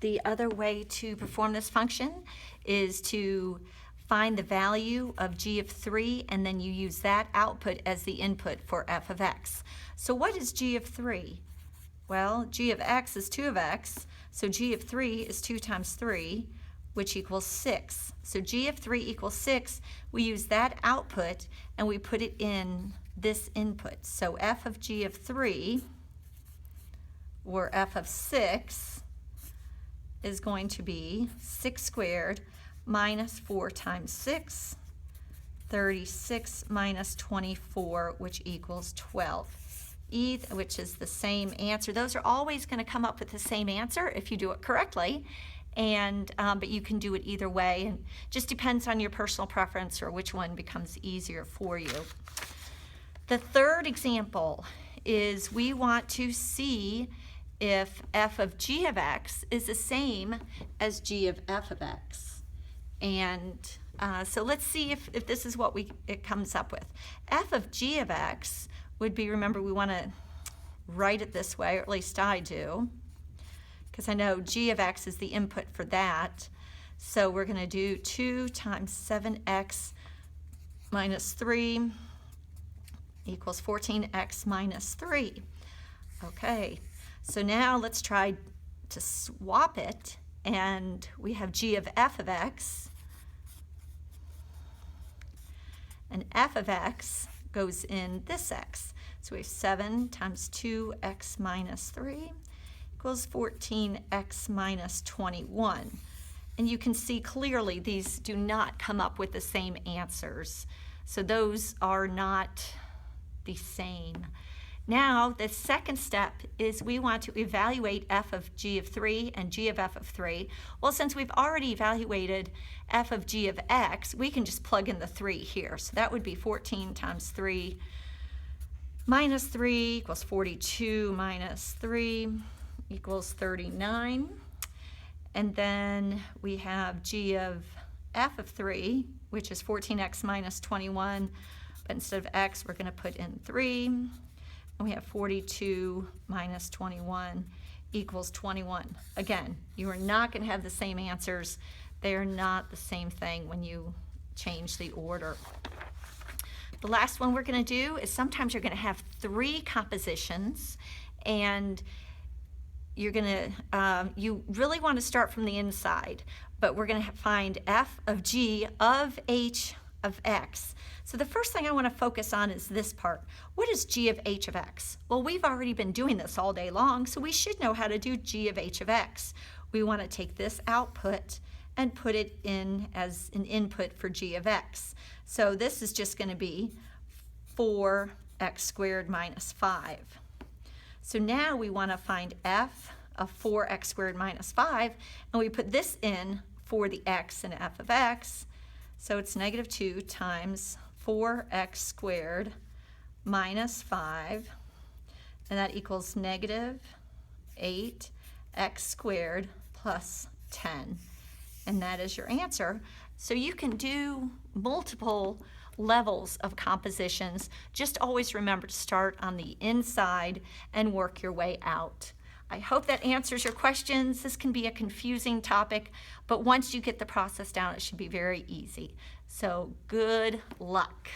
The other way to perform this function is to find the value of g of 3, and then you use that output as the input for f of x. So what is g of 3? Well, g of x is 2 of x, so g of 3 is 2 times 3, which equals 6. So g of 3 equals 6. We use that output and we put it in this input. So f of g of 3, or f of 6, is going to be 6 squared minus 4 times 6, 36 minus 24, which equals 12. Which is the same answer. Those are always going to come up with the same answer if you do it correctly, but you can do it either way, and just depends on your personal preference or which one becomes easier for you. The third example is we want to see if f of g of x is the same as g of f of x. And so let's see if this is what it comes up with. F of g of x would be, remember, we want to write it this way, or at least I do, because I know g of x is the input for that. So we're going to do 2 times 7x minus 3 equals 14x minus 3. Okay, so now let's try to swap it, and we have g of f of x, and f of x goes in this x. So we have 7 times 2x minus 3 equals 14x minus 21. And you can see clearly these do not come up with the same answers. So those are not the same. Now, the second step is we want to evaluate f of g of 3 and g of f of 3. Well, since we've already evaluated f of g of x, we can just plug in the 3 here. So that would be 14 times 3 minus 3 equals 42 minus 3 equals 39. And then we have g of f of 3, which is 14x minus 21. But instead of x, we're going to put in 3. And we have 42 minus 21 equals 21. Again, you are not going to have the same answers. They are not the same thing when you change the order. The last one we're going to do is sometimes you're going to have 3 compositions, and you're going to, you really want to start from the inside, but we're going to find f of g of h of x. So the first thing I want to focus on is this part. What is g of h of x? Well, we've already been doing this all day long, so we should know how to do g of h of x. We want to take this output and put it in as an input for g of x. So this is just going to be 4x squared minus 5. So now we want to find f of 4x squared minus 5, and we put this in for the x in f of x. So it's negative 2 times 4x squared minus 5, and that equals negative 8x squared plus 10. And that is your answer. So you can do multiple levels of compositions. Just always remember to start on the inside and work your way out. I hope that answers your questions. This can be a confusing topic, but once you get the process down, it should be very easy. So good luck.